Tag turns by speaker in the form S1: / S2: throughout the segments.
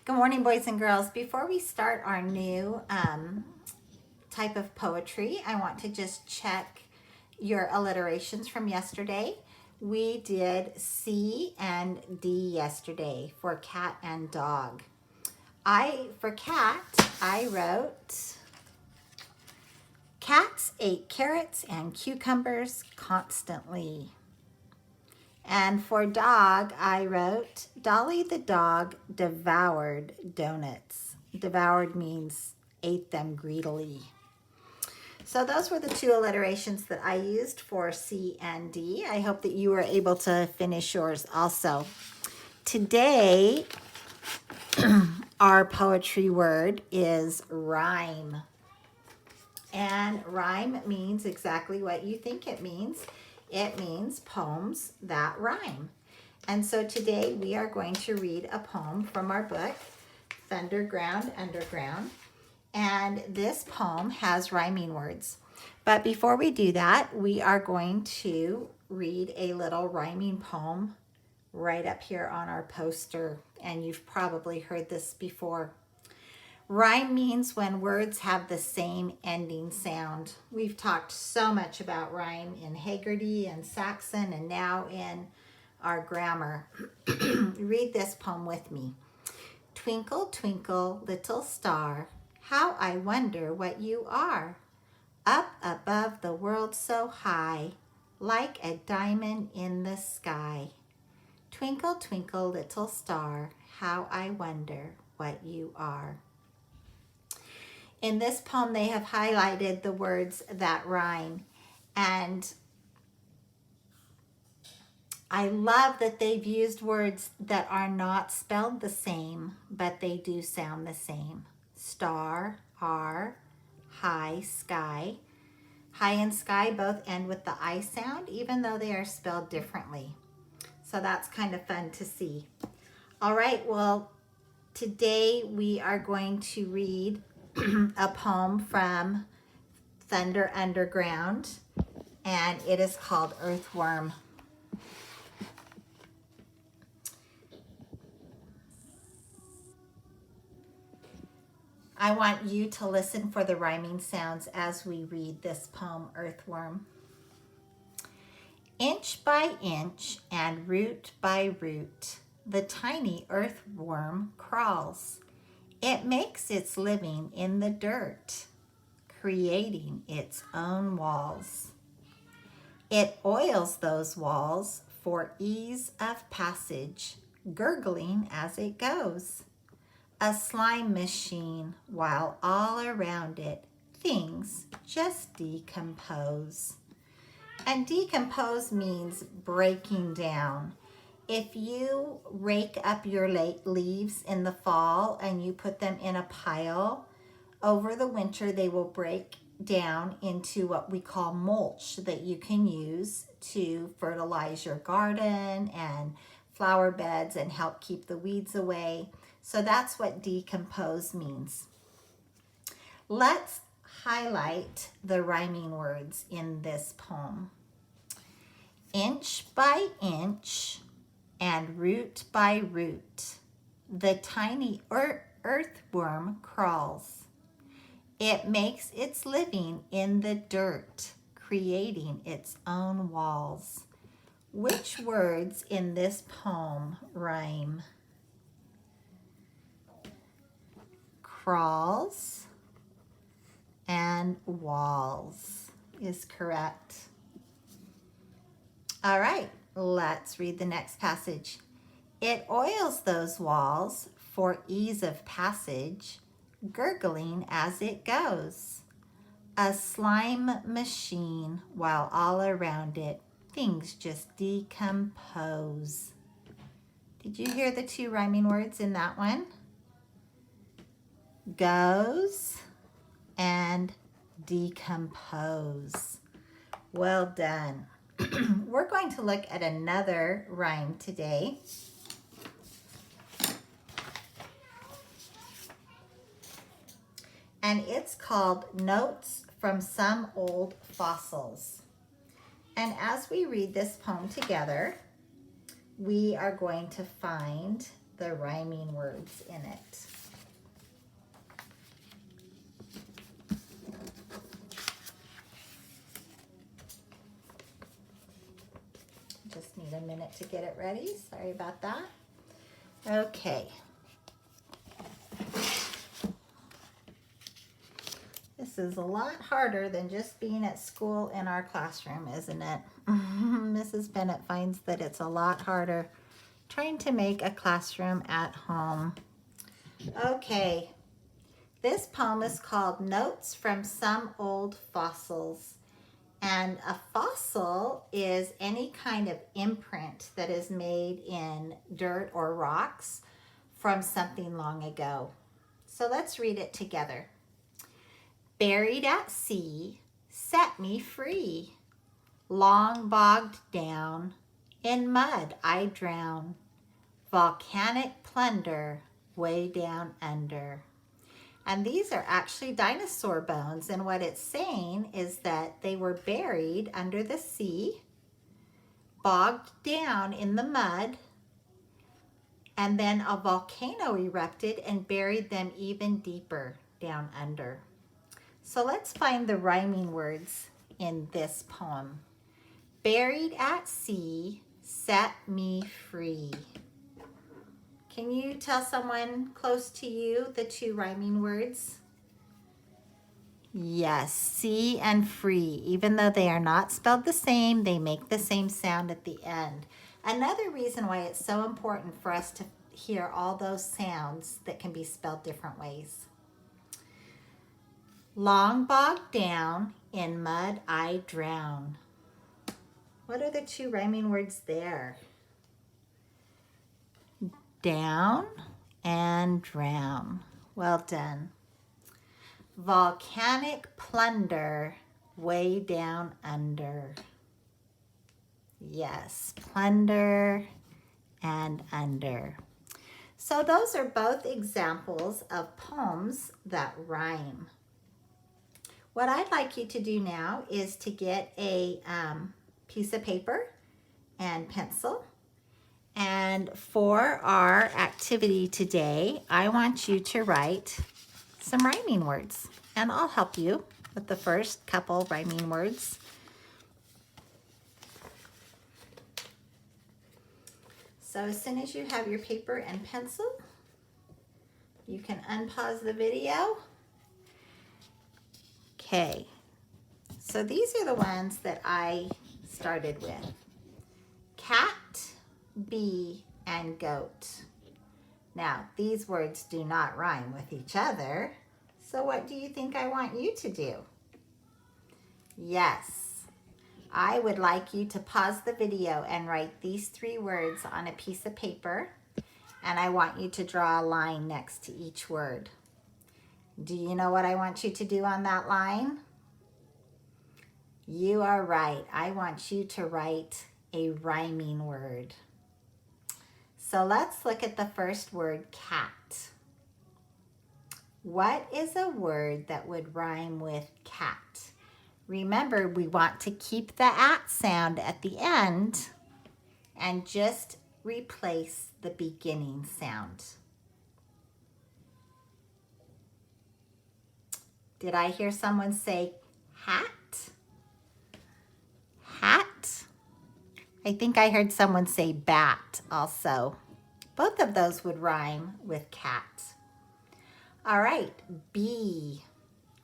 S1: Good morning, boys and girls. Before we start our new type of poetry, I want to just check your alliterations from yesterday. We did C and D yesterday for cat and dog. For cat, I wrote, cats ate carrots and cucumbers constantly. And for dog, I wrote, Dolly the dog devoured donuts. Devoured means ate them greedily. So those were the two alliterations that I used for C and D. I hope that you were able to finish yours also. Today, our poetry word is rhyme. And rhyme means exactly what you think it means. It means poems that rhyme. And so today we are going to read a poem from our book, Thunderground Underground. And this poem has rhyming words. But before we do that, we are going to read a little rhyming poem right up here on our poster. And you've probably heard this before. Rhyme means when words have the same ending sound. We've talked so much about rhyme in Haggerty and Saxon and now in our grammar. Read this poem with me. Twinkle, twinkle, little star, how I wonder what you are. Up above the world so high, like a diamond in the sky. Twinkle, twinkle, little star, how I wonder what you are. In this poem, they have highlighted the words that rhyme. And I love that they've used words that are not spelled the same, but they do sound the same. Star, are, high, sky. High and sky both end with the I sound, even though they are spelled differently. So that's kind of fun to see. All right, well, today we are going to read a poem from Thunder Underground, and it is called Earthworm. I want you to listen for the rhyming sounds as we read this poem, Earthworm. Inch by inch and root by root, the tiny earthworm crawls. It makes its living in the dirt, creating its own walls. It oils those walls for ease of passage, gurgling as it goes. A slime machine, while all around it, things just decompose. And decompose means breaking down. If you rake up your leaves in the fall and you put them in a pile, over the winter they will break down into what we call mulch that you can use to fertilize your garden and flower beds and help keep the weeds away. So that's what decompose means. Let's highlight the rhyming words in this poem. Inch by inch and root by root, the tiny earthworm crawls. It makes its living in the dirt, creating its own walls. Which words in this poem rhyme? Crawls and walls is correct. All right, let's read the next passage. It oils those walls for ease of passage, gurgling as it goes. A slime machine, while all around it, things just decompose. Did you hear the two rhyming words in that one? Goes and decompose. Well done. We're going to look at another rhyme today. And it's called Notes from Some Old Fossils. And as we read this poem together, we are going to find the rhyming words in it. Just need a minute to get it ready. Sorry about that. Okay. This is a lot harder than just being at school in our classroom, isn't it? Mrs. Bennett finds that it's a lot harder trying to make a classroom at home. Okay, this poem is called Notes from Some Old Fossils. And a fossil is any kind of imprint that is made in dirt or rocks from something long ago. So let's read it together. Buried at sea, set me free. Long bogged down, in mud I drown. Volcanic plunder, way down under. And these are actually dinosaur bones. And what it's saying is that they were buried under the sea, bogged down in the mud, and then a volcano erupted and buried them even deeper down under. So let's find the rhyming words in this poem. Buried at sea, set me free. Can you tell someone close to you the two rhyming words? Yes, sea and free. Even though they are not spelled the same, they make the same sound at the end. Another reason why it's so important for us to hear all those sounds that can be spelled different ways. Long bogged down, in mud I drown. What are the two rhyming words there? Down and drown. Well done. Volcanic plunder, way down under. Yes, plunder and under. So those are both examples of poems that rhyme. What I'd like you to do now is to get a piece of paper and pencil. And for our activity today, I want you to write some rhyming words. And I'll help you with the first couple rhyming words. So as soon as you have your paper and pencil, you can unpause the video. Okay, so these are the ones that I started with. Cat, bee, and goat. Now, these words do not rhyme with each other. So what do you think I want you to do? Yes, I would like you to pause the video and write these three words on a piece of paper. And I want you to draw a line next to each word. Do you know what I want you to do on that line? You are right. I want you to write a rhyming word. So let's look at the first word, cat. What is a word that would rhyme with cat? Remember, we want to keep the at sound at the end and just replace the beginning sound. Did I hear someone say hat? Hat? I think I heard someone say bat also. Both of those would rhyme with cat. All right, bee.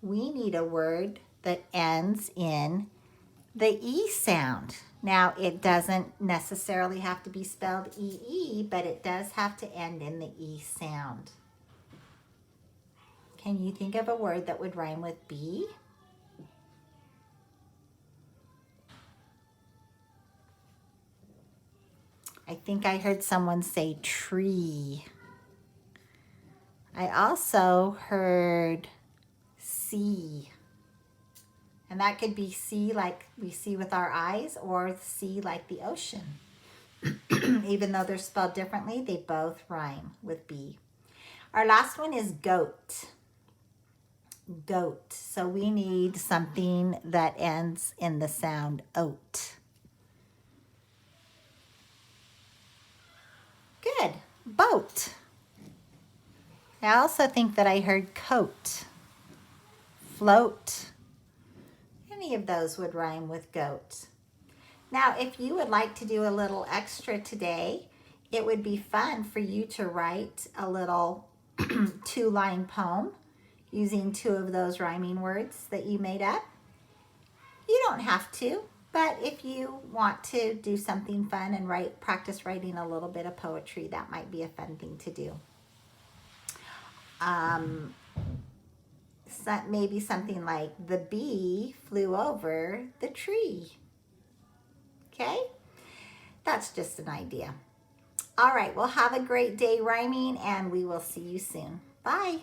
S1: We need a word that ends in the E sound. Now, it doesn't necessarily have to be spelled E-E, but it does have to end in the E sound. Can you think of a word that would rhyme with bee? I think I heard someone say tree. I also heard sea. And that could be sea like we see with our eyes or sea like the ocean. Even though they're spelled differently, they both rhyme with B. Our last one is goat. Goat. So we need something that ends in the sound oat. Good. boat. I also think that I heard coat, float. Any of those would rhyme with goat. Now, if you would like to do a little extra today, it would be fun for you to write a little 2-line poem using 2 of those rhyming words that you made up. You don't have to, but if you want to do something fun and practice writing a little bit of poetry, that might be a fun thing to do. Maybe something like, the bee flew over the tree. Okay? That's just an idea. All right, well, have a great day rhyming, and we will see you soon. Bye.